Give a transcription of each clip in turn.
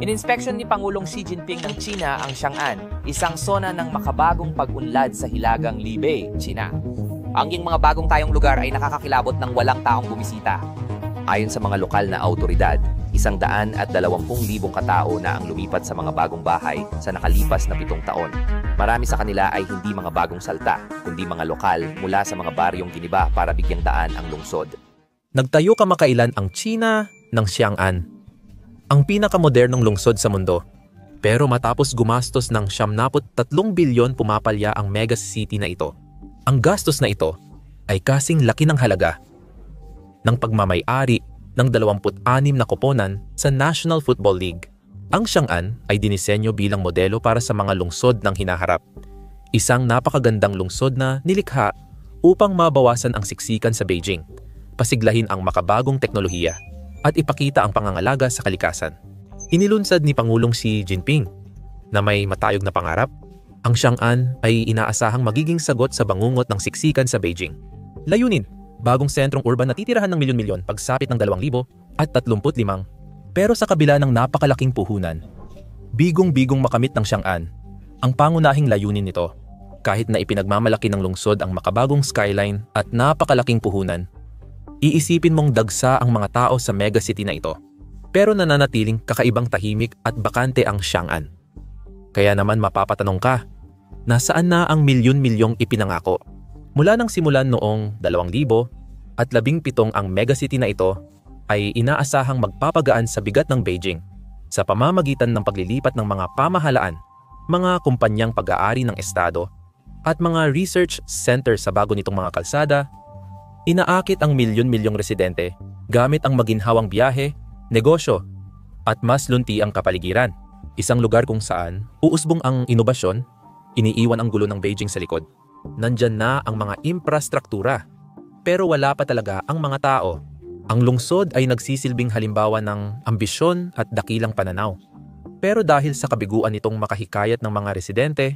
Ininspeksyon ni Pangulong Xi Jinping ng China ang Chang'an, isang sona ng makabagong pag-unlad sa Hilagang Libey, China. Ang mga bagong tayong lugar ay nakakakilabot ng walang taong bumisita. Ayon sa mga lokal na autoridad, 120,000 katao na ang lumipat sa mga bagong bahay sa nakalipas na 7 taon. Marami sa kanila ay hindi mga bagong salta, kundi mga lokal mula sa mga baryong giniba para bigyang daan ang lungsod. Nagtayo kamakailan ang China ng Xiang'an, ang pinakamodernong lungsod sa mundo. Pero matapos gumastos ng 73 bilyon pumapalya ang mega city na ito. Ang gastos na ito ay kasing laki ng halaga ng pagmamay-ari ng 26 na koponan sa National Football League. Ang Chang'an ay dinisenyo bilang modelo para sa mga lungsod ng hinaharap. Isang napakagandang lungsod na nilikha upang mabawasan ang siksikan sa Beijing, pasiglahin ang makabagong teknolohiya, at ipakita ang pangangalaga sa kalikasan. Inilunsad ni Pangulong Xi Jinping na may matayog na pangarap. Ang Chang'an ay inaasahang magiging sagot sa bangungot ng siksikan sa Beijing. Layunin, bagong sentrong urban na titirahan ng milyon-milyon pagsapit ng 2035. Pero sa kabila ng napakalaking puhunan, bigong-bigong makamit ng Chang'an ang pangunahing layunin nito. Kahit na ipinagmamalaki ng lungsod ang makabagong skyline at napakalaking puhunan, iisipin mong dagsa ang mga tao sa megacity na ito. Pero nananatiling kakaibang tahimik at bakante ang Chang'an. Kaya naman mapapatanong ka, nasaan na ang milyon-milyong ipinangako? Mula nang simulan noong 2017 ang megacity na ito ay inaasahang magpapagaan sa bigat ng Beijing sa pamamagitan ng paglilipat ng mga pamahalaan, mga kumpanyang pag-aari ng estado, at mga research center sa bago nitong mga kalsada. Inaakit ang milyon-milyong residente gamit ang maginhawang biyahe, negosyo, at mas lunti ang kapaligiran. Isang lugar kung saan uusbong ang inobasyon, iniiwan ang gulo ng Beijing sa likod. Nandyan na ang mga infrastruktura, pero wala pa talaga ang mga tao. Ang lungsod ay nagsisilbing halimbawa ng ambisyon at dakilang pananaw. Pero dahil sa kabiguan nitong makahikayat ng mga residente,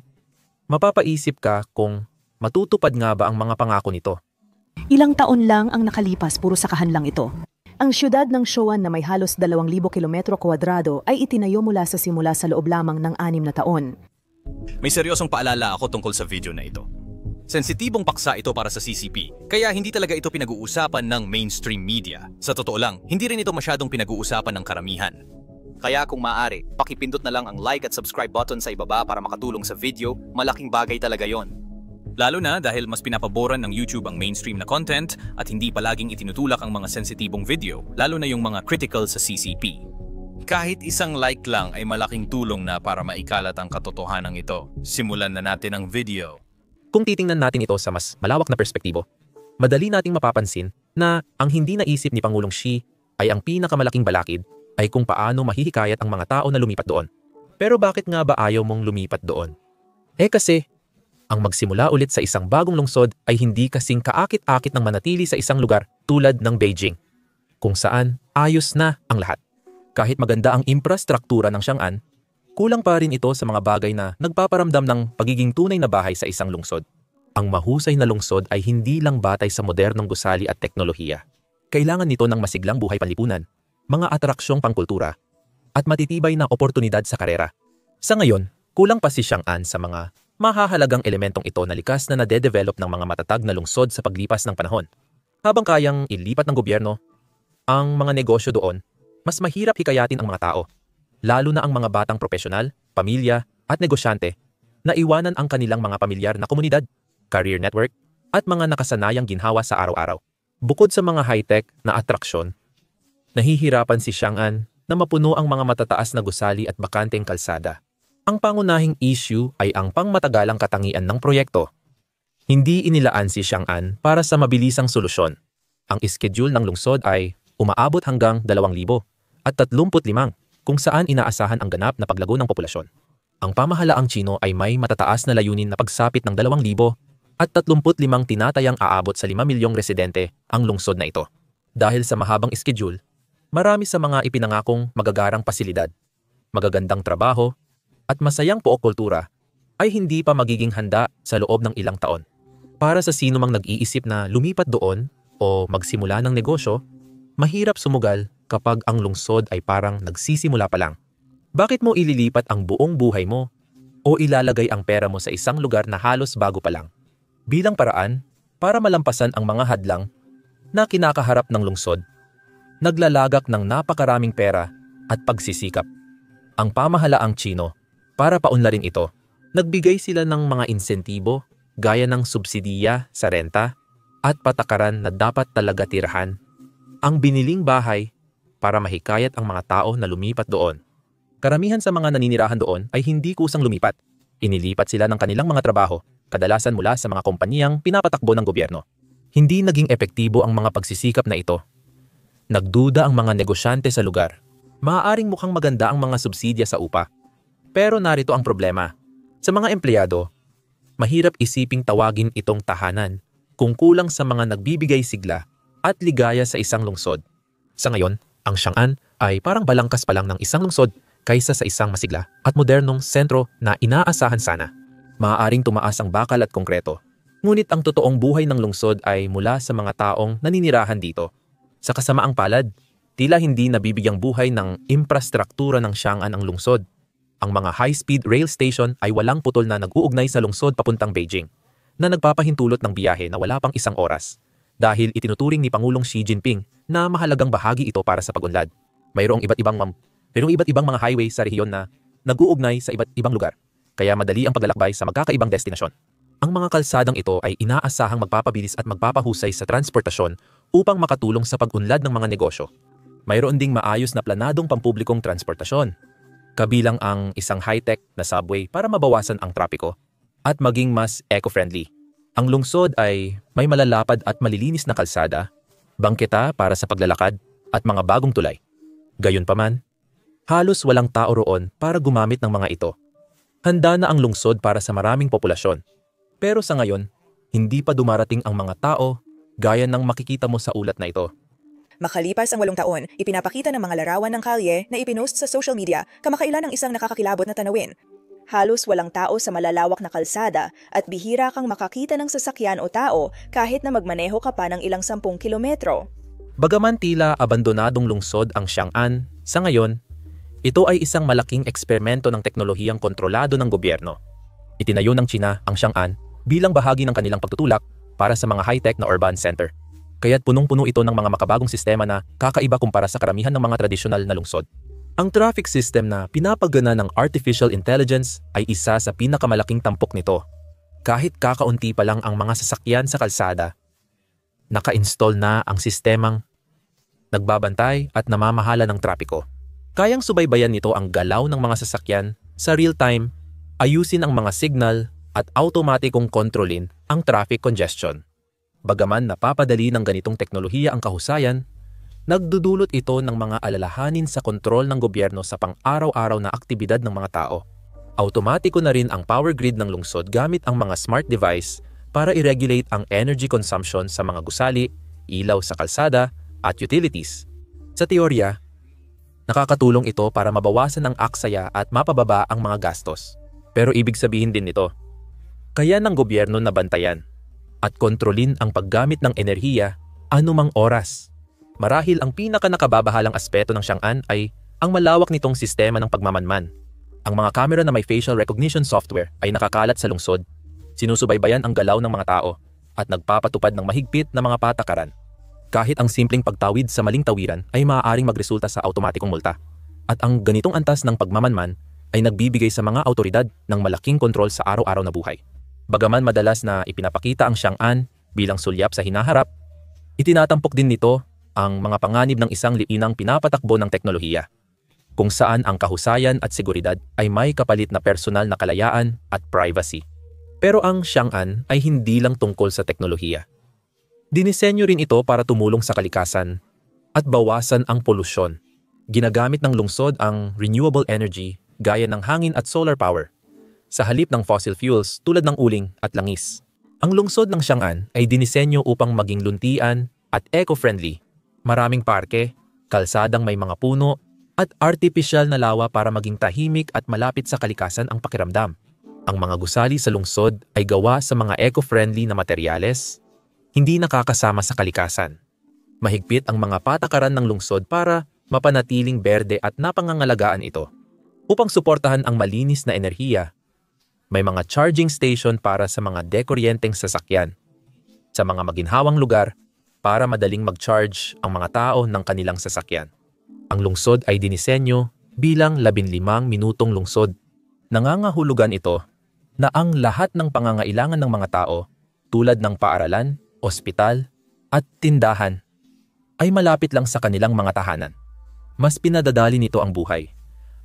mapapaisip ka kung matutupad nga ba ang mga pangako nito. Ilang taon lang ang nakalipas, puro sakahan lang ito. Ang siyudad ng Sichuan na may halos 2,000 kilometro kwadrado ay itinayo mula sa simula sa loob lamang ng 6 na taon. May seryosong paalala ako tungkol sa video na ito. Sensitibong paksa ito para sa CCP, kaya hindi talaga ito pinag-uusapan ng mainstream media. Sa totoo lang, hindi rin ito masyadong pinag-uusapan ng karamihan. Kaya kung maaari, pakipindot na lang ang like at subscribe button sa ibaba para makatulong sa video, malaking bagay talaga yon. Lalo na dahil mas pinapaboran ng YouTube ang mainstream na content at hindi palaging itinutulak ang mga sensitibong video, lalo na yung mga critical sa CCP. Kahit isang like lang ay malaking tulong na para maikalat ang katotohanan ito. Simulan na natin ang video. Kung titingnan natin ito sa mas malawak na perspektibo, madali nating mapapansin na ang hindi naisip ni Pangulong Xi ay ang pinakamalaking balakid ay kung paano mahihikayat ang mga tao na lumipat doon. Pero bakit nga ba ayaw mong lumipat doon? Kasi, ang magsimula ulit sa isang bagong lungsod ay hindi kasing kaakit-akit ng manatili sa isang lugar tulad ng Beijing, kung saan ayos na ang lahat. Kahit maganda ang infrastruktura ng Chang'an, kulang pa rin ito sa mga bagay na nagpaparamdam ng pagiging tunay na bahay sa isang lungsod. Ang mahusay na lungsod ay hindi lang batay sa modernong gusali at teknolohiya. Kailangan nito ng masiglang buhay panlipunan, mga atraksyong pangkultura, at matitibay na oportunidad sa karera. Sa ngayon, kulang pa si Chang'an sa mga mahahalagang elementong ito na likas na nade-develop ng mga matatag na lungsod sa paglipas ng panahon. Habang kayang ilipat ng gobyerno ang mga negosyo doon, mas mahirap hikayatin ang mga tao. Lalo na ang mga batang propesyonal, pamilya, at negosyante na iwanan ang kanilang mga pamilyar na komunidad, career network, at mga nakasanayang ginhawa sa araw-araw. Bukod sa mga high-tech na atraksyon, nahihirapan si Chang'an na mapuno ang mga matataas na gusali at bakanteng kalsada. Ang pangunahing issue ay ang pangmatagalang katangian ng proyekto. Hindi inilaan si Chang'an para sa mabilisang solusyon. Ang schedule ng lungsod ay umaabot hanggang 2,035 kung saan inaasahan ang ganap na paglago ng populasyon. Ang pamahalaang Chino ay may matataas na layunin na pagsapit ng 2,035 tinatayang aabot sa 5 milyong residente ang lungsod na ito. Dahil sa mahabang schedule, marami sa mga ipinangakong magagarang pasilidad, magagandang trabaho, at masayang pook-kultura ay hindi pa magiging handa sa loob ng ilang taon. Para sa sino mang nag-iisip na lumipat doon o magsimula ng negosyo, mahirap sumugal kapag ang lungsod ay parang nagsisimula pa lang. Bakit mo ililipat ang buong buhay mo o ilalagay ang pera mo sa isang lugar na halos bago pa lang? Bilang paraan para malampasan ang mga hadlang na kinakaharap ng lungsod, naglalagak ng napakaraming pera at pagsisikap ang pamahalaang Tsino para paunlarin ito. Nagbigay sila ng mga insentibo gaya ng subsidiya sa renta at patakaran na dapat talaga tirahan ang biniling bahay para mahikayat ang mga tao na lumipat doon. Karamihan sa mga naninirahan doon ay hindi kusang lumipat. Inilipat sila ng kanilang mga trabaho, kadalasan mula sa mga kompaniyang pinapatakbo ng gobyerno. Hindi naging epektibo ang mga pagsisikap na ito. Nagduda ang mga negosyante sa lugar. Maaaring mukhang maganda ang mga subsidya sa upa. Pero narito ang problema. Sa mga empleyado, mahirap isiping tawagin itong tahanan kung kulang sa mga nagbibigay sigla at ligaya sa isang lungsod. Sa ngayon, ang Chang'an ay parang balangkas pa lang ng isang lungsod kaysa sa isang masigla at modernong sentro na inaasahan sana. Maaaring tumaas ang bakal at konkreto. Ngunit ang totoong buhay ng lungsod ay mula sa mga taong naninirahan dito. Sa kasamaang palad, tila hindi nabibigyang buhay ng infrastruktura ng Chang'an ang lungsod. Ang mga high-speed rail station ay walang putol na nag-uugnay sa lungsod papuntang Beijing, na nagpapahintulot ng biyahe na wala pang isang oras. Dahil itinuturing ni Pangulong Xi Jinping na mahalagang bahagi ito para sa pag-unlad. Mayroong iba't ibang mga highway sa rehiyon na nag-uugnay sa iba't ibang lugar, kaya madali ang paglalakbay sa magkakaibang destinasyon. Ang mga kalsadang ito ay inaasahang magpapabilis at magpapahusay sa transportasyon upang makatulong sa pag-unlad ng mga negosyo. Mayroon ding maayos na planadong pampublikong transportasyon, kabilang ang isang high-tech na subway para mabawasan ang trapiko at maging mas eco-friendly. Ang lungsod ay may malalapad at malilinis na kalsada, bangketa para sa paglalakad at mga bagong tulay. Gayunpaman, halos walang tao roon para gumamit ng mga ito. Handa na ang lungsod para sa maraming populasyon. Pero sa ngayon, hindi pa dumarating ang mga tao gaya ng makikita mo sa ulat na ito. Makalipas ang 8 taon, ipinapakita ng mga larawan ng kalye na ipinost sa social media kamakailan ng isang nakakakilabot na tanawin. Halos walang tao sa malalawak na kalsada at bihira kang makakita ng sasakyan o tao kahit na magmaneho ka pa ng ilang 10 kilometro. Bagaman tila abandonadong lungsod ang Chang'an, sa ngayon, ito ay isang malaking eksperimento ng teknolohiyang kontrolado ng gobyerno. Itinayo ng Tsina ang Chang'an bilang bahagi ng kanilang pagtutulak para sa mga high-tech na urban center. Kaya't punong-puno ito ng mga makabagong sistema na kakaiba kumpara sa karamihan ng mga tradisyonal na lungsod. Ang traffic system na pinapagana ng artificial intelligence ay isa sa pinakamalaking tampok nito. Kahit kakaunti pa lang ang mga sasakyan sa kalsada, naka-install na ang sistemang nagbabantay at namamahala ng trapiko. Kayang subaybayan nito ang galaw ng mga sasakyan sa real-time, ayusin ang mga signal at automatikong kontrolin ang traffic congestion. Bagaman napapadali ng ganitong teknolohiya ang kahusayan, nagdudulot ito ng mga alalahanin sa kontrol ng gobyerno sa pang-araw-araw na aktibidad ng mga tao. Automatiko na rin ang power grid ng lungsod gamit ang mga smart device para i-regulate ang energy consumption sa mga gusali, ilaw sa kalsada, at utilities. Sa teorya, nakakatulong ito para mabawasan ang aksaya at mapababa ang mga gastos. Pero ibig sabihin din nito, kaya ng gobyerno na bantayan at kontrolin ang paggamit ng enerhiya anumang oras. Marahil ang pinaka-nakababahalang aspeto ng Chang'an ay ang malawak nitong sistema ng pagmamanman. Ang mga kamera na may facial recognition software ay nakakalat sa lungsod, sinusubaybayan ang galaw ng mga tao, at nagpapatupad ng mahigpit na mga patakaran. Kahit ang simpleng pagtawid sa maling tawiran ay maaaring magresulta sa automatikong multa. At ang ganitong antas ng pagmamanman ay nagbibigay sa mga autoridad ng malaking kontrol sa araw-araw na buhay. Bagaman madalas na ipinapakita ang Chang'an bilang sulyap sa hinaharap, itinatampok din nito ang mga panganib ng isang liinang pinapatakbo ng teknolohiya, kung saan ang kahusayan at seguridad ay may kapalit na personal na kalayaan at privacy. Pero ang Chang'an ay hindi lang tungkol sa teknolohiya. Dinisenyo rin ito para tumulong sa kalikasan at bawasan ang polusyon. Ginagamit ng lungsod ang renewable energy gaya ng hangin at solar power sa halip ng fossil fuels tulad ng uling at langis. Ang lungsod ng Chang'an ay dinisenyo upang maging luntian at eco-friendly. Maraming parke, kalsadang may mga puno, at artificial na lawa para maging tahimik at malapit sa kalikasan ang pakiramdam. Ang mga gusali sa lungsod ay gawa sa mga eco-friendly na materyales, hindi nakakasama sa kalikasan. Mahigpit ang mga patakaran ng lungsod para mapanatiling berde at napangangalagaan ito. Upang suportahan ang malinis na enerhiya, may mga charging station para sa mga dekuryenteng sasakyan. Sa mga maginhawang lugar, para madaling mag-charge ang mga tao ng kanilang sasakyan. Ang lungsod ay dinisenyo bilang 15 minutong lungsod. Nangangahulugan ito na ang lahat ng pangangailangan ng mga tao tulad ng paaralan, ospital, at tindahan ay malapit lang sa kanilang mga tahanan. Mas pinadadali nito ang buhay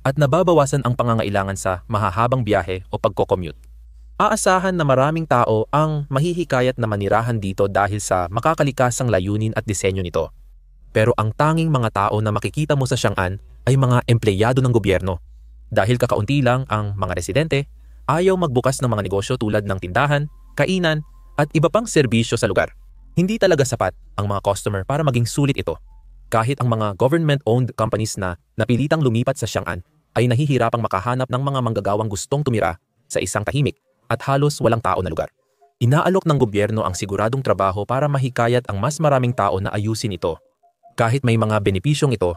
at nababawasan ang pangangailangan sa mahahabang biyahe o pagko-commute. Aasahan na maraming tao ang mahihikayat na manirahan dito dahil sa makakalikasang layunin at disenyo nito. Pero ang tanging mga tao na makikita mo sa Chang'an ay mga empleyado ng gobyerno. Dahil kakaunti lang ang mga residente, ayaw magbukas ng mga negosyo tulad ng tindahan, kainan, at iba pang serbisyo sa lugar. Hindi talaga sapat ang mga customer para maging sulit ito. Kahit ang mga government-owned companies na napilitang lumipat sa Chang'an ay nahihirapang makahanap ng mga manggagawang gustong tumira sa isang tahimik at halos walang tao na lugar. Inaalok ng gobyerno ang siguradong trabaho para mahikayat ang mas maraming tao na ayusin ito. Kahit may mga benepisyong ito,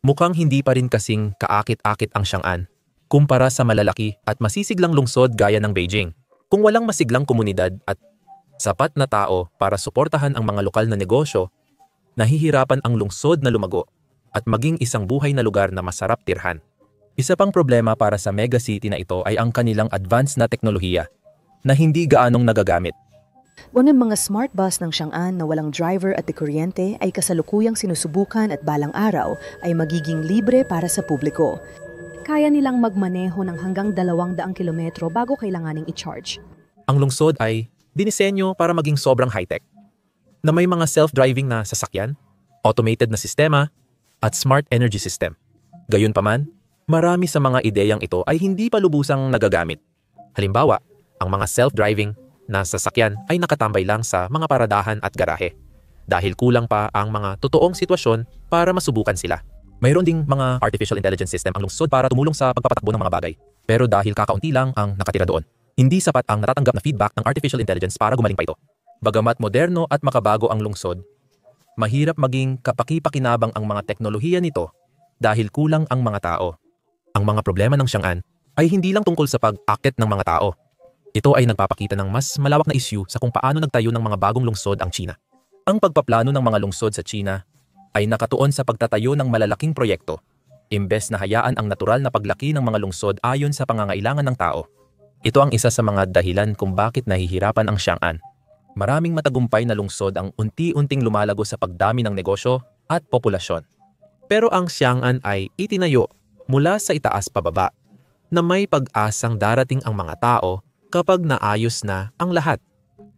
mukhang hindi pa rin kasing kaakit-akit ang Chang'an kumpara sa malalaki at masisiglang lungsod gaya ng Beijing. Kung walang masiglang komunidad at sapat na tao para suportahan ang mga lokal na negosyo, nahihirapan ang lungsod na lumago at maging isang buhay na lugar na masarap tirhan. Isa pang problema para sa megacity na ito ay ang kanilang advanced na teknolohiya na hindi gaanong nagagamit. Ang mga smart bus ng Chang'an na walang driver at dekuryente ay kasalukuyang sinusubukan at balang araw ay magiging libre para sa publiko. Kaya nilang magmaneho ng hanggang 200 kilometro bago kailanganing i-charge. Ang lungsod ay dinisenyo para maging sobrang high-tech, na may mga self-driving na sasakyan, automated na sistema, at smart energy system. Gayunpaman, marami sa mga ideyang ito ay hindi pa lubusang nagagamit. Halimbawa, ang mga self-driving na sasakyan ay nakatambay lang sa mga paradahan at garahe dahil kulang pa ang mga totoong sitwasyon para masubukan sila. Mayroon ding mga artificial intelligence system ang lungsod para tumulong sa pagpapatakbo ng mga bagay. Pero dahil kakaunti lang ang nakatira doon, hindi sapat ang natatanggap na feedback ng artificial intelligence para gumaling pa ito. Bagamat moderno at makabago ang lungsod, mahirap maging kapaki-pakinabang ang mga teknolohiya nito dahil kulang ang mga tao. Ang mga problema ng Chang'an ay hindi lang tungkol sa pag-akit ng mga tao. Ito ay nagpapakita ng mas malawak na issue sa kung paano nagtayo ng mga bagong lungsod ang China. Ang pagpaplano ng mga lungsod sa China ay nakatuon sa pagtatayo ng malalaking proyekto, imbes na hayaan ang natural na paglaki ng mga lungsod ayon sa pangangailangan ng tao. Ito ang isa sa mga dahilan kung bakit nahihirapan ang Chang'an. Maraming matagumpay na lungsod ang unti-unting lumalago sa pagdami ng negosyo at populasyon. Pero ang Chang'an ay itinayo mula sa itaas pababa na may pag-asang darating ang mga tao kapag naayos na ang lahat.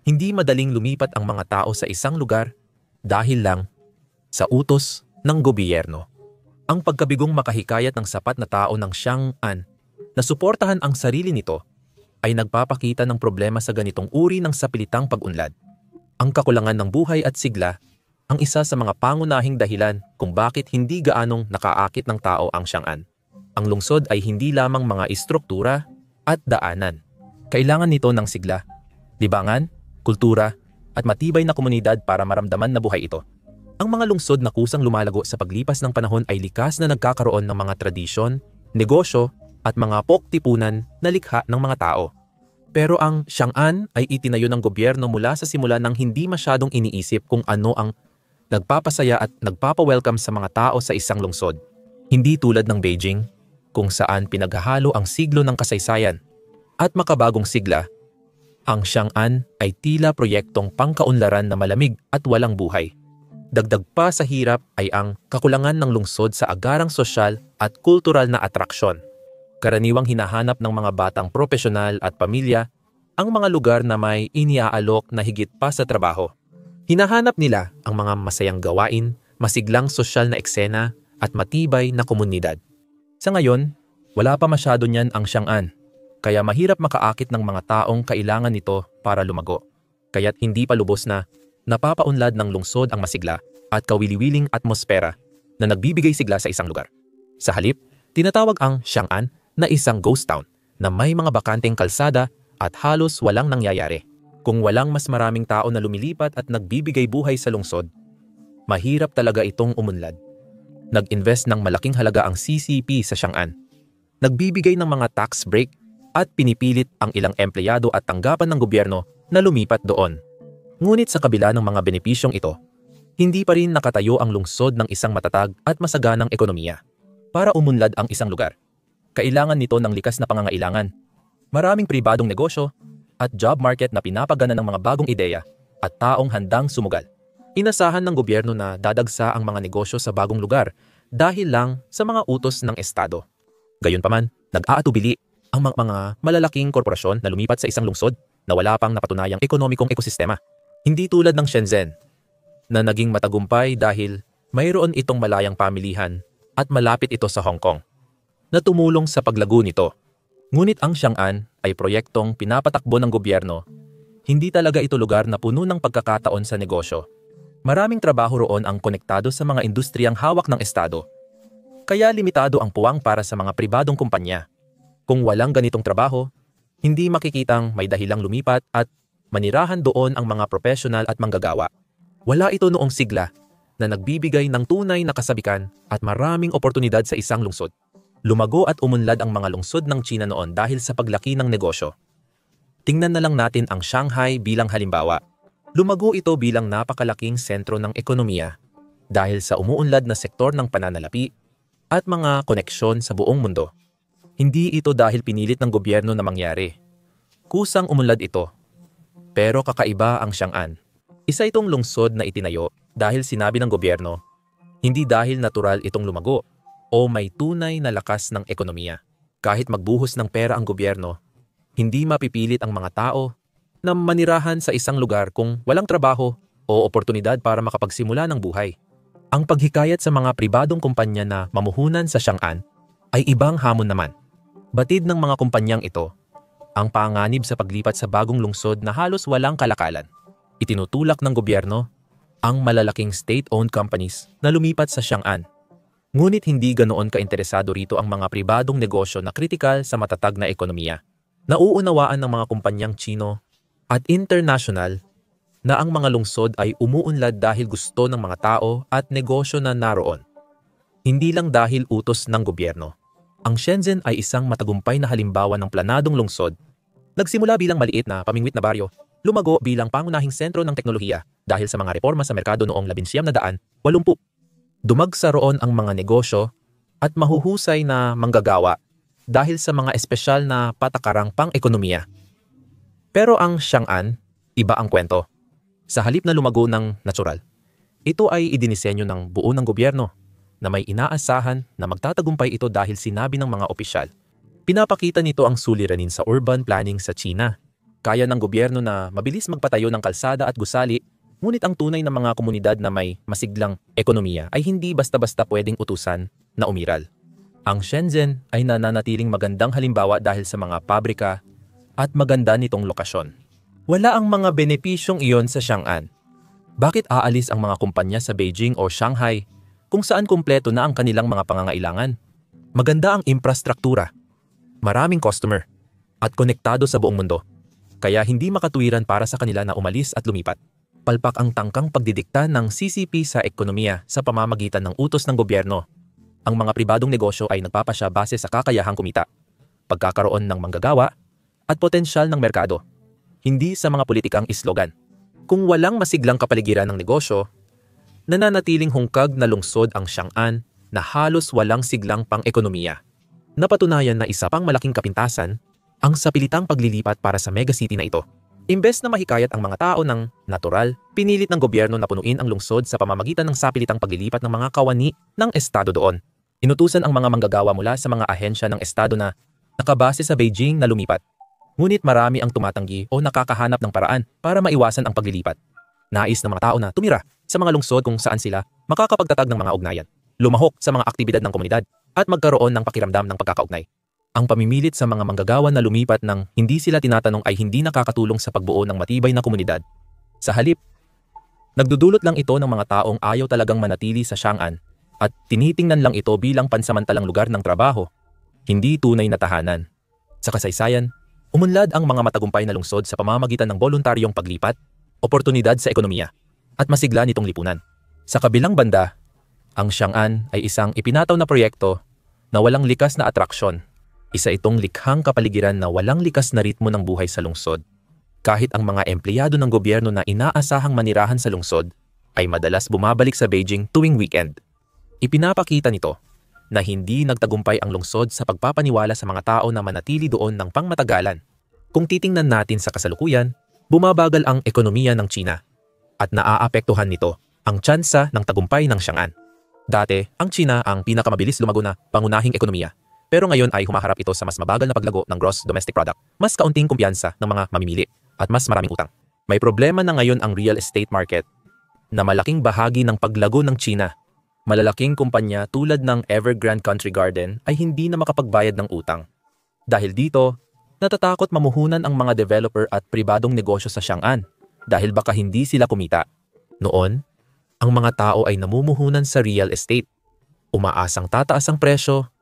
Hindi madaling lumipat ang mga tao sa isang lugar dahil lang sa utos ng gobyerno. Ang pagkabigong makahikayat ng sapat na tao ng Chang'an na suportahan ang sarili nito ay nagpapakita ng problema sa ganitong uri ng sapilitang pag-unlad. Ang kakulangan ng buhay at sigla ang isa sa mga pangunahing dahilan kung bakit hindi gaanong nakaakit ng tao ang Chang'an. Ang lungsod ay hindi lamang mga istruktura at daanan. Kailangan nito ng sigla, libangan, kultura, at matibay na komunidad para maramdaman na buhay ito. Ang mga lungsod na kusang lumalago sa paglipas ng panahon ay likas na nagkakaroon ng mga tradisyon, negosyo, at mga poktipunan na likha ng mga tao. Pero ang Chang'an ay itinayo ng gobyerno mula sa simula nang hindi masyadong iniisip kung ano ang nagpapasaya at nagpapa-welcome sa mga tao sa isang lungsod. Hindi tulad ng Beijing, kung saan pinaghahalo ang siglo ng kasaysayan at makabagong sigla, ang Chang'an ay tila proyektong pangkaunlaran na malamig at walang buhay. Dagdag pa sa hirap ay ang kakulangan ng lungsod sa agarang sosyal at kultural na atraksyon. Karaniwang hinahanap ng mga batang propesyonal at pamilya ang mga lugar na may iniaalok na higit pa sa trabaho. Hinahanap nila ang mga masayang gawain, masiglang sosyal na eksena at matibay na komunidad. Sa ngayon, wala pa masyado niyan ang Chang'an, kaya mahirap makaakit ng mga taong kailangan nito para lumago. Kaya't hindi pa lubos na napapaunlad ng lungsod ang masigla at kawili-wiling atmosfera na nagbibigay sigla sa isang lugar. Sa halip, tinatawag ang Chang'an na isang ghost town na may mga bakanteng kalsada at halos walang nangyayari. Kung walang mas maraming tao na lumilipat at nagbibigay buhay sa lungsod, mahirap talaga itong umunlad. Nag-invest ng malaking halaga ang CCP sa Chang'an. nagbibigay ng mga tax break at pinipilit ang ilang empleyado at tanggapan ng gobyerno na lumipat doon. Ngunit sa kabila ng mga benepisyong ito, hindi pa rin nakatayo ang lungsod ng isang matatag at masaganang ekonomiya. Para umunlad ang isang lugar, kailangan nito ng likas na pangangailangan, maraming pribadong negosyo at job market na pinapagana ng mga bagong ideya at taong handang sumugal. Inasahan ng gobyerno na dadagsa ang mga negosyo sa bagong lugar dahil lang sa mga utos ng estado. Gayunpaman, nag-aatubili ang mga malalaking korporasyon na lumipat sa isang lungsod na wala pang napatunayang ekonomikong ekosistema. Hindi tulad ng Shenzhen na naging matagumpay dahil mayroon itong malayang pamilihan at malapit ito sa Hong Kong na tumulong sa paglago nito. Ngunit ang Xiang'an ay proyektong pinapatakbo ng gobyerno. Hindi talaga ito lugar na puno ng pagkakataon sa negosyo. Maraming trabaho roon ang konektado sa mga industriyang hawak ng estado. Kaya limitado ang puwang para sa mga pribadong kumpanya. Kung walang ganitong trabaho, hindi makikitang may dahilang lumipat at manirahan doon ang mga profesional at manggagawa. Wala ito noong sigla na nagbibigay ng tunay na kasabikan at maraming oportunidad sa isang lungsod. Lumago at umunlad ang mga lungsod ng China noon dahil sa paglaki ng negosyo. Tingnan na lang natin ang Shanghai bilang halimbawa. Lumago ito bilang napakalaking sentro ng ekonomiya dahil sa umuunlad na sektor ng pananalapi at mga koneksyon sa buong mundo. Hindi ito dahil pinilit ng gobyerno na mangyari. Kusang umunlad ito. Pero kakaiba ang Xiang'an. Isa itong lungsod na itinayo dahil sinabi ng gobyerno, hindi dahil natural itong lumago o may tunay na lakas ng ekonomiya. Kahit magbuhos ng pera ang gobyerno, hindi mapipilit ang mga tao na manirahan sa isang lugar kung walang trabaho o oportunidad para makapagsimula ng buhay. Ang paghikayat sa mga pribadong kumpanya na mamuhunan sa Xiang'an ay ibang hamon naman. Batid ng mga kumpanyang ito, ang panganib sa paglipat sa bagong lungsod na halos walang kalakalan. Itinutulak ng gobyerno ang malalaking state-owned companies na lumipat sa Xiang'an. Ngunit hindi ganoon kainteresado rito ang mga pribadong negosyo na kritikal sa matatag na ekonomiya. Nauunawaan ng mga kumpanyang Chino at international na ang mga lungsod ay umuunlad dahil gusto ng mga tao at negosyo na naroon. Hindi lang dahil utos ng gobyerno. Ang Shenzhen ay isang matagumpay na halimbawa ng planadong lungsod. Nagsimula bilang maliit na pamingwit na baryo, lumago bilang pangunahing sentro ng teknolohiya dahil sa mga reforma sa merkado noong 1980. Dumagsa roon ang mga negosyo at mahuhusay na manggagawa dahil sa mga espesyal na patakarang pang-ekonomiya. Pero ang Xiang'an, iba ang kwento. Sa halip na lumago ng natural, ito ay idinisenyo ng buo ng gobyerno na may inaasahan na magtatagumpay ito dahil sinabi ng mga opisyal. Pinapakita nito ang suliranin sa urban planning sa China. Kaya ng gobyerno na mabilis magpatayo ng kalsada at gusali, ngunit ang tunay na mga komunidad na may masiglang ekonomiya ay hindi basta-basta pwedeng utusan na umiral. Ang Shenzhen ay nananatiling magandang halimbawa dahil sa mga pabrika at maganda nitong lokasyon. Wala ang mga benepisyong iyon sa Xiang'an. Bakit aalis ang mga kumpanya sa Beijing o Shanghai kung saan kumpleto na ang kanilang mga pangangailangan? Maganda ang infrastruktura, maraming customer, at konektado sa buong mundo. Kaya hindi makatuwiran para sa kanila na umalis at lumipat. Palpak ang tangkang pagdidikta ng CCP sa ekonomiya sa pamamagitan ng utos ng gobyerno. Ang mga pribadong negosyo ay nagpapasya base sa kakayahang kumita, pagkakaroon ng manggagawa, at potensyal ng merkado. Hindi sa mga politikang islogan. Kung walang masiglang kapaligiran ng negosyo, nananatiling hungkag na lungsod ang Xiang'an na halos walang siglang pang-ekonomiya. Napatunayan na isa pang malaking kapintasan ang sapilitang paglilipat para sa megacity na ito. Imbes na mahikayat ang mga tao ng natural, pinilit ng gobyerno na punuin ang lungsod sa pamamagitan ng sapilitang paglilipat ng mga kawani ng estado doon. Inutusan ang mga manggagawa mula sa mga ahensya ng estado na nakabase sa Beijing na lumipat. Ngunit marami ang tumatanggi o nakakahanap ng paraan para maiwasan ang paglilipat. Nais ng mga tao na tumira sa mga lungsod kung saan sila makakapagtatag ng mga ugnayan, lumahok sa mga aktibidad ng komunidad, at magkaroon ng pakiramdam ng pagkakaugnay. Ang pamimilit sa mga manggagawa na lumipat ng hindi sila tinatanong ay hindi nakakatulong sa pagbuo ng matibay na komunidad. Sa halip, nagdudulot lang ito ng mga taong ayaw talagang manatili sa Xiang'an at tinitingnan lang ito bilang pansamantalang lugar ng trabaho, hindi tunay na tahanan. Sa kasaysayan, umunlad ang mga matagumpay na lungsod sa pamamagitan ng voluntaryong paglipat, oportunidad sa ekonomiya, at masigla nitong lipunan. Sa kabilang banda, ang Xiang'an ay isang ipinataw na proyekto na walang likas na atraksyon. Isa itong likhang kapaligiran na walang likas na ritmo ng buhay sa lungsod. Kahit ang mga empleyado ng gobyerno na inaasahang manirahan sa lungsod ay madalas bumabalik sa Beijing tuwing weekend. Ipinapakita nito na hindi nagtagumpay ang lungsod sa pagpapaniwala sa mga tao na manatili doon ng pangmatagalan. Kung titingnan natin sa kasalukuyan, bumabagal ang ekonomiya ng China at naaapektuhan nito ang tsansa ng tagumpay ng Chang'an. Dati, ang China ang pinakamabilis lumago na pangunahing ekonomiya. Pero ngayon ay humaharap ito sa mas mabagal na paglago ng gross domestic product, mas kaunting kumpiyansa ng mga mamimili, at mas maraming utang. May problema na ngayon ang real estate market na malaking bahagi ng paglago ng China. Malalaking kumpanya tulad ng Evergrande Country Garden ay hindi na makapagbayad ng utang. Dahil dito, natatakot mamuhunan ang mga developer at pribadong negosyo sa Chang'an dahil baka hindi sila kumita. Noon, ang mga tao ay namumuhunan sa real estate. Umaasang tataas ang presyo,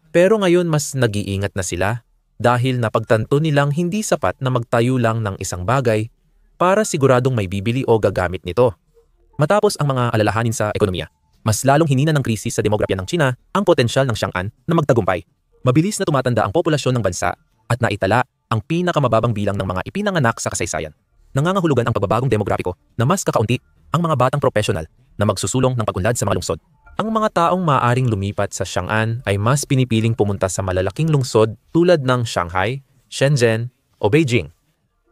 pero ngayon mas nag-iingat na sila dahil napagtanto nilang hindi sapat na magtayo lang ng isang bagay para siguradong may bibili o gagamit nito. Matapos ang mga alalahanin sa ekonomiya, mas lalong hinina ng krisis sa demografiya ng China ang potensyal ng Chang'an na magtagumpay. Mabilis na tumatanda ang populasyon ng bansa at naitala ang pinakamababang bilang ng mga ipinanganak sa kasaysayan. Nangangahulugan ang pagbabagong demografiko na mas kakaunti ang mga batang profesional na magsusulong ng pag-unlad sa mga lungsod. Ang mga taong maaaring lumipat sa Chang'an ay mas pinipiling pumunta sa malalaking lungsod tulad ng Shanghai, Shenzhen o Beijing.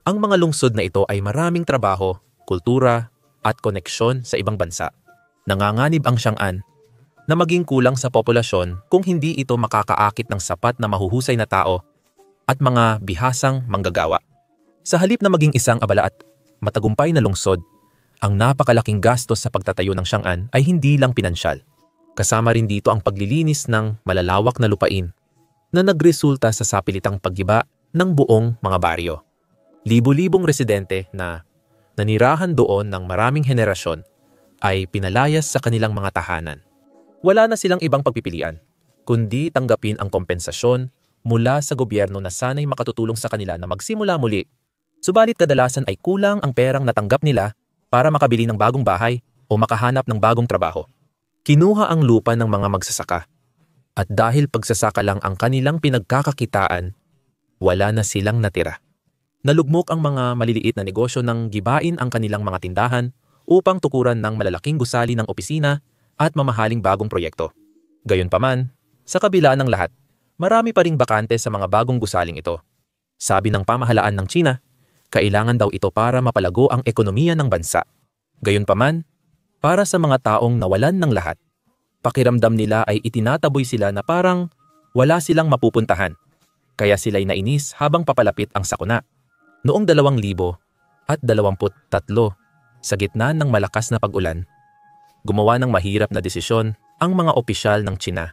Ang mga lungsod na ito ay maraming trabaho, kultura at koneksyon sa ibang bansa. Nanganganib ang Chang'an na maging kulang sa populasyon kung hindi ito makakaakit ng sapat na mahuhusay na tao at mga bihasang manggagawa. Sa halip na maging isang abala at matagumpay na lungsod, ang napakalaking gastos sa pagtatayo ng Chang'an ay hindi lang pinansyal. Kasama rin dito ang paglilinis ng malalawak na lupain na nagresulta sa sapilitang paggiba ng buong mga baryo. Libo-libong residente na nanirahan doon ng maraming henerasyon ay pinalayas sa kanilang mga tahanan. Wala na silang ibang pagpipilian, kundi tanggapin ang kompensasyon mula sa gobyerno na sana'y makatutulong sa kanila na magsimula muli. Subalit kadalasan ay kulang ang perang natanggap nila para makabili ng bagong bahay o makahanap ng bagong trabaho. Kinuha ang lupa ng mga magsasaka at dahil pagsasaka lang ang kanilang pinagkakakitaan, wala na silang natira. Nalugmok ang mga maliliit na negosyo nang gibain ang kanilang mga tindahan upang tukuran ng malalaking gusali ng opisina at mamahaling bagong proyekto. Gayunpaman, sa kabila ng lahat, marami pa ring bakante sa mga bagong gusaling ito. Sabi ng pamahalaan ng China, kailangan daw ito para mapalago ang ekonomiya ng bansa. Gayunpaman, para sa mga taong nawalan ng lahat, pakiramdam nila ay itinataboy sila na parang wala silang mapupuntahan. Kaya sila'y nainis habang papalapit ang sakuna. Noong 2023, sa gitna ng malakas na pag-ulan, gumawa ng mahirap na desisyon ang mga opisyal ng China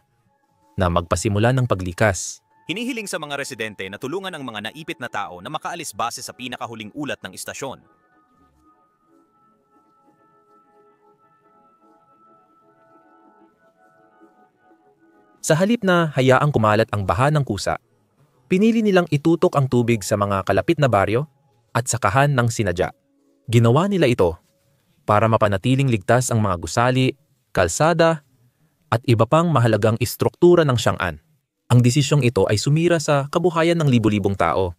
na magpasimula ng paglikas. Hinihiling sa mga residente na tulungan ang mga naipit na tao na makaalis base sa pinakahuling ulat ng istasyon. Sa halip na hayaang kumalat ang baha ng kusa, pinili nilang itutok ang tubig sa mga kalapit na baryo at sakahan ng sinadya. Ginawa nila ito para mapanatiling ligtas ang mga gusali, kalsada, at iba pang mahalagang istruktura ng Chang'an. Ang desisyong ito ay sumira sa kabuhayan ng libu-libong tao.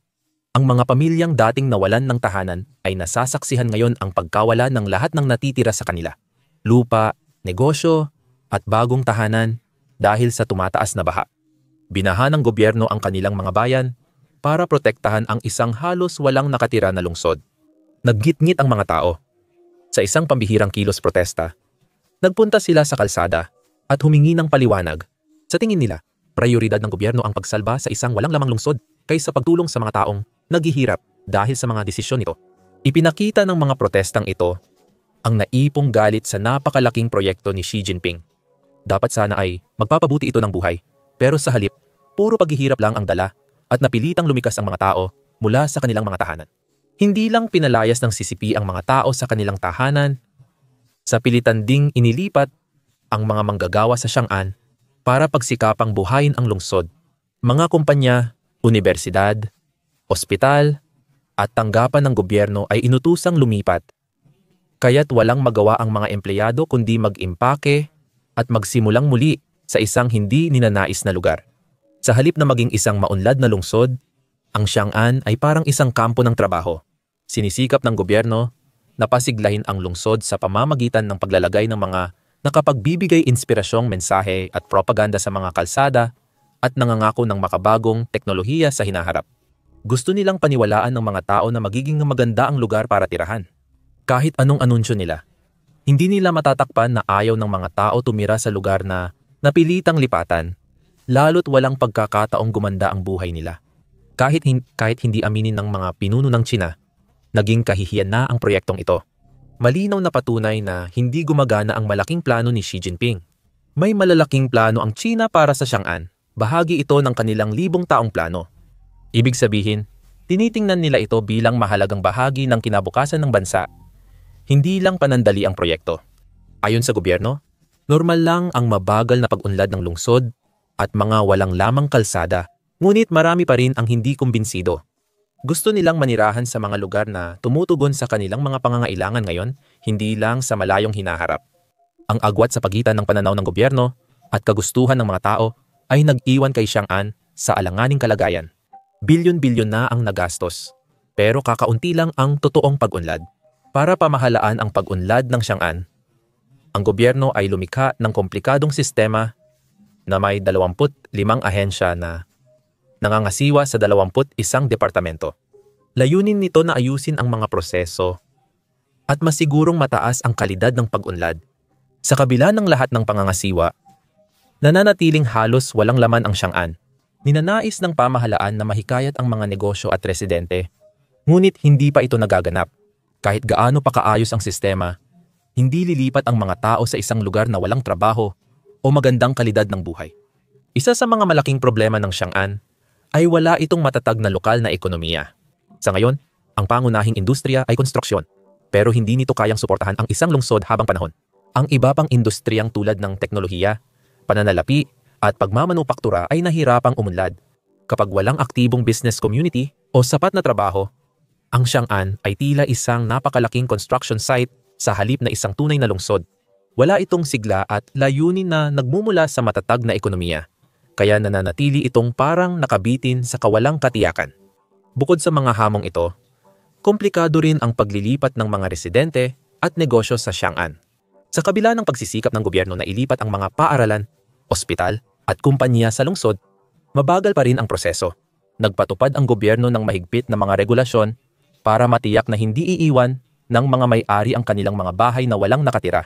Ang mga pamilyang dating nawalan ng tahanan ay nasasaksihan ngayon ang pagkawala ng lahat ng natitira sa kanila. Lupa, negosyo, at bagong tahanan dahil sa tumataas na baha. Binaha ng gobyerno ang kanilang mga bayan para protektahan ang isang halos walang nakatira na lungsod. Naggitngit ang mga tao. Sa isang pambihirang kilos protesta, nagpunta sila sa kalsada at humingi ng paliwanag. Sa tingin nila, prioridad ng gobyerno ang pagsalba sa isang walang lamang lungsod kaysa pagtulong sa mga taong naghihirap dahil sa mga desisyon nito. Ipinakita ng mga protestang ito ang naipong galit sa napakalaking proyekto ni Xi Jinping. Dapat sana ay magpapabuti ito ng buhay, pero sa halip, puro paghihirap lang ang dala at napilitang lumikas ang mga tao mula sa kanilang mga tahanan. Hindi lang pinalayas ng CCP ang mga tao sa kanilang tahanan, sa pilitan ding inilipat ang mga manggagawa sa Chang'an para pagsikapang buhayin ang lungsod. Mga kumpanya, universidad, ospital, at tanggapan ng gobyerno ay inutusang lumipat. Kaya't walang magawa ang mga empleyado kundi mag-impake at magsimulang muli sa isang hindi ninanais na lugar. Sa halip na maging isang maunlad na lungsod, ang Xiang'an ay parang isang kampo ng trabaho. Sinisikap ng gobyerno na pasiglahin ang lungsod sa pamamagitan ng paglalagay ng mga nakapagbibigay inspirasyong mensahe at propaganda sa mga kalsada at nangangako ng makabagong teknolohiya sa hinaharap. Gusto nilang paniwalaan ng mga tao na magiging maganda ang lugar para tirahan. Kahit anong anunsyo nila, hindi nila matatakpan na ayaw ng mga tao tumira sa lugar na napilitang lipatan, lalo't walang pagkakataong gumanda ang buhay nila. Kahit hindi aminin ng mga pinuno ng China, naging kahihiyan na ang proyektong ito. Malinaw na patunay na hindi gumagana ang malaking plano ni Xi Jinping. May malalaking plano ang China para sa Xiang'an. Bahagi ito ng kanilang 1,000 taong plano. Ibig sabihin, tinitingnan nila ito bilang mahalagang bahagi ng kinabukasan ng bansa. Hindi lang panandali ang proyekto. Ayon sa gobyerno, normal lang ang mabagal na pag-unlad ng lungsod at mga walang lamang kalsada. Ngunit marami pa rin ang hindi kumbinsido. Gusto nilang manirahan sa mga lugar na tumutugon sa kanilang mga pangangailangan ngayon, hindi lang sa malayong hinaharap. Ang agwat sa pagitan ng pananaw ng gobyerno at kagustuhan ng mga tao ay nag-iwan kay Xiang'an sa alanganing kalagayan. Bilyon-bilyon na ang nagastos, pero kakaunti lang ang totoong pag-unlad. Para pamahalaan ang pag-unlad ng Xiang'an, ang gobyerno ay lumikha ng komplikadong sistema na may 25 ahensya na nangangasiwa sa 21 departamento. Layunin nito na ayusin ang mga proseso at masigurong mataas ang kalidad ng pag-unlad. Sa kabila ng lahat ng pangangasiwa, nananatiling halos walang laman ang Xiang'an. Ninanais ng pamahalaan na mahikayat ang mga negosyo at residente, ngunit hindi pa ito nagaganap. Kahit gaano pa kaayos ang sistema, hindi lilipat ang mga tao sa isang lugar na walang trabaho o magandang kalidad ng buhay. Isa sa mga malaking problema ng Xiang'an ay wala itong matatag na lokal na ekonomiya. Sa ngayon, ang pangunahing industriya ay konstruksyon, pero hindi nito kayang suportahan ang isang lungsod habang panahon. Ang iba pang industriyang tulad ng teknolohiya, pananalapi at pagmamanupaktura ay nahirapang umunlad. Kapag walang aktibong business community o sapat na trabaho, ang Xiang'an ay tila isang napakalaking construction site sa halip na isang tunay na lungsod. Wala itong sigla at layunin na nagmumula sa matatag na ekonomiya, kaya nananatili itong parang nakabitin sa kawalang katiyakan. Bukod sa mga hamong ito, komplikado rin ang paglilipat ng mga residente at negosyo sa Xiang'an. Sa kabila ng pagsisikap ng gobyerno na ilipat ang mga paaralan, ospital at kumpanya sa lungsod, mabagal pa rin ang proseso. Nagpatupad ang gobyerno ng mahigpit na mga regulasyon para matiyak na hindi iiwan ng mga may-ari ang kanilang mga bahay na walang nakatira.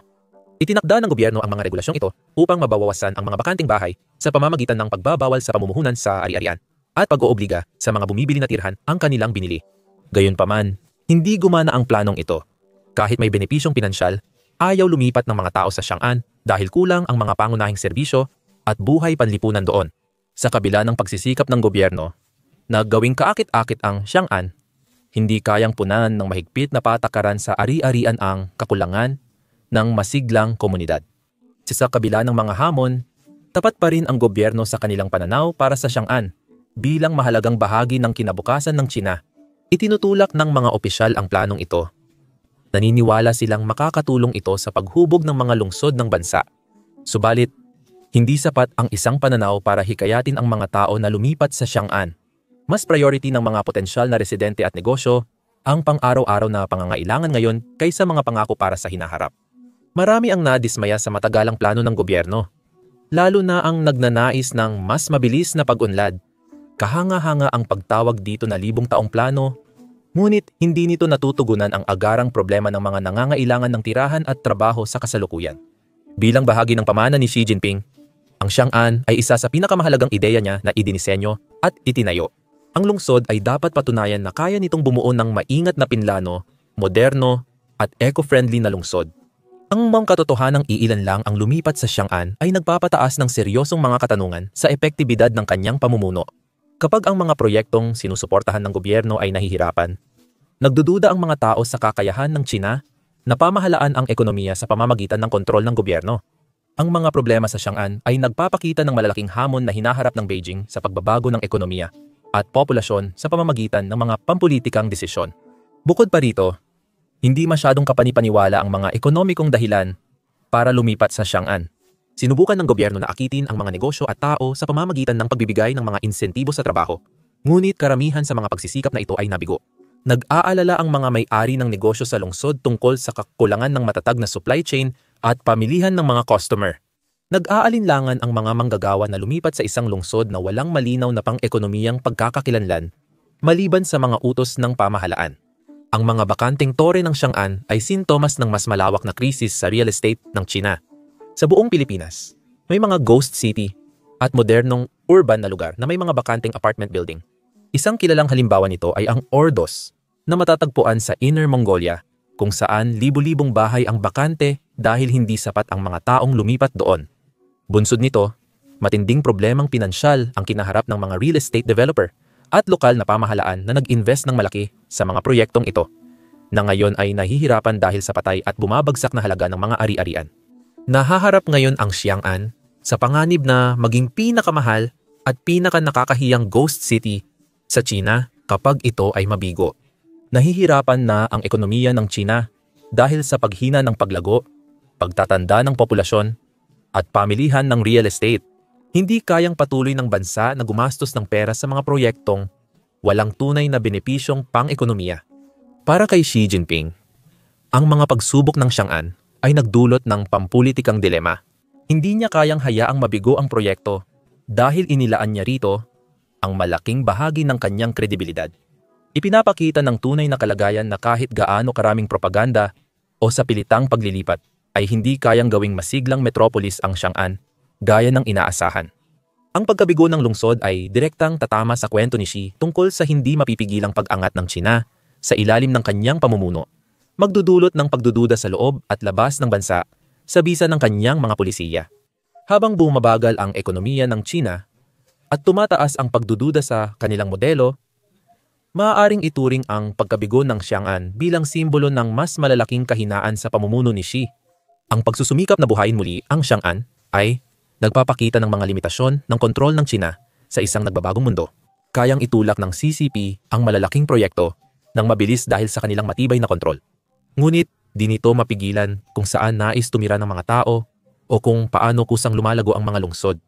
Itinakda ng gobyerno ang mga regulasyong ito upang mabawasan ang mga bakanting bahay sa pamamagitan ng pagbabawal sa pamumuhunan sa ari-arian at pag-oobliga sa mga bumibili na tirhan ang kanilang binili. Gayunpaman, hindi gumana ang planong ito. Kahit may benepisyong pinansyal, ayaw lumipat ng mga tao sa Xiang'an dahil kulang ang mga pangunahing serbisyo at buhay panlipunan doon. Sa kabila ng pagsisikap ng gobyerno na gawing kaakit-akit ang Xiang'an, hindi kayang punan ng mahigpit na patakaran sa ari-arian ang kakulangan ng masiglang komunidad. Sa kabila ng mga hamon, tapat pa rin ang gobyerno sa kanilang pananaw para sa Xiang'an bilang mahalagang bahagi ng kinabukasan ng China. Itinutulak ng mga opisyal ang planong ito. Naniniwala silang makakatulong ito sa paghubog ng mga lungsod ng bansa. Subalit, hindi sapat ang isang pananaw para hikayatin ang mga tao na lumipat sa Xiang'an. Mas priority ng mga potensyal na residente at negosyo ang pang-araw-araw na pangangailangan ngayon kaysa mga pangako para sa hinaharap. Marami ang nadismaya sa matagalang plano ng gobyerno, lalo na ang nagnanais ng mas mabilis na pag-unlad. Kahanga-hanga ang pagtawag dito na 1,000 taong plano, ngunit hindi nito natutugunan ang agarang problema ng mga nangangailangan ng tirahan at trabaho sa kasalukuyan. Bilang bahagi ng pamana ni Xi Jinping, ang Xiang'an ay isa sa pinakamahalagang ideya niya na idinisenyo at itinayo. Ang lungsod ay dapat patunayan na kaya nitong bumuo ng maingat na pinlano, moderno at eco-friendly na lungsod. Ang mga katotohanang iilan lang ang lumipat sa Xiang'an ay nagpapataas ng seryosong mga katanungan sa epektibidad ng kanyang pamumuno. Kapag ang mga proyektong sinusuportahan ng gobyerno ay nahihirapan, nagdududa ang mga tao sa kakayahan ng China na pamahalaan ang ekonomiya sa pamamagitan ng kontrol ng gobyerno. Ang mga problema sa Xiang'an ay nagpapakita ng malalaking hamon na hinaharap ng Beijing sa pagbabago ng ekonomiya at populasyon sa pamamagitan ng mga pampulitikang desisyon. Bukod pa rito, hindi masyadong kapanipaniwala ang mga ekonomikong dahilan para lumipat sa Xiang'an. Sinubukan ng gobyerno na akitin ang mga negosyo at tao sa pamamagitan ng pagbibigay ng mga insentibo sa trabaho. Ngunit karamihan sa mga pagsisikap na ito ay nabigo. Nag-aalala ang mga may-ari ng negosyo sa lungsod tungkol sa kakulangan ng matatag na supply chain at pamilihan ng mga customer. Nag-aalinlangan ang mga manggagawa na lumipat sa isang lungsod na walang malinaw na pang-ekonomiyang pagkakakilanlan maliban sa mga utos ng pamahalaan. Ang mga bakanteng tore ng Xiang'an ay sintomas ng mas malawak na krisis sa real estate ng China. Sa buong Pilipinas, may mga ghost city at modernong urban na lugar na may mga bakanteng apartment building. Isang kilalang halimbawa nito ay ang Ordos na matatagpuan sa Inner Mongolia, kung saan libu-libong bahay ang bakante dahil hindi sapat ang mga taong lumipat doon. Bunsod nito, matinding problemang pinansyal ang kinaharap ng mga real estate developer at lokal na pamahalaan na nag-invest ng malaki sa mga proyektong ito, na ngayon ay nahihirapan dahil sa patay at bumabagsak na halaga ng mga ari-arian. Nahaharap ngayon ang Xiang'an sa panganib na maging pinakamahal at pinakanakakahiyang ghost city sa China kapag ito ay mabigo. Nahihirapan na ang ekonomiya ng China dahil sa paghina ng paglago, pagtatanda ng populasyon, at pamilihan ng real estate. Hindi kayang patuloy ng bansa na gumastos ng pera sa mga proyektong walang tunay na benepisyong pang-ekonomiya. Para kay Xi Jinping, ang mga pagsubok ng Xiang'an ay nagdulot ng pampulitikang dilema. Hindi niya kayang hayaang mabigo ang proyekto dahil inilaan niya rito ang malaking bahagi ng kanyang kredibilidad. Ipinapakita ng tunay na kalagayan na kahit gaano karaming propaganda o sa pilitang paglilipat ay hindi kayang gawing masiglang metropolis ang Xiang'an gaya ng inaasahan. Ang pagkabigo ng lungsod ay direktang tatama sa kwento ni Xi tungkol sa hindi mapipigilang pag-angat ng China sa ilalim ng kanyang pamumuno, magdudulot ng pagdududa sa loob at labas ng bansa sa bisa ng kanyang mga pulisiya. Habang bumabagal ang ekonomiya ng China at tumataas ang pagdududa sa kanilang modelo, maaaring ituring ang pagkabigo ng Xiang'an bilang simbolo ng mas malalaking kahinaan sa pamumuno ni Xi. Ang pagsusumikap na buhayin muli ang Xiang'an ay nagpapakita ng mga limitasyon ng kontrol ng China sa isang nagbabagong mundo. Kayang itulak ng CCP ang malalaking proyekto ng mabilis dahil sa kanilang matibay na kontrol. Ngunit di nito mapigilan kung saan nais tumira ng mga tao o kung paano kusang lumalago ang mga lungsod.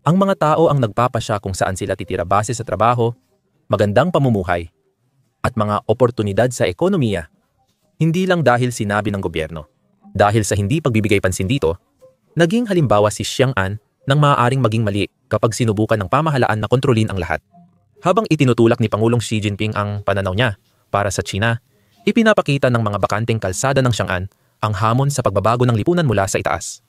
Ang mga tao ang nagpapasya kung saan sila titira base sa trabaho, magandang pamumuhay, at mga oportunidad sa ekonomiya. Hindi lang dahil sinabi ng gobyerno. Dahil sa hindi pagbibigay pansin dito, naging halimbawa si Xiang'an nang maaaring maging mali kapag sinubukan ng pamahalaan na kontrolin ang lahat. Habang itinutulak ni Pangulong Xi Jinping ang pananaw niya para sa China, ipinapakita ng mga bakanteng kalsada ng Xiang'an ang hamon sa pagbabago ng lipunan mula sa itaas.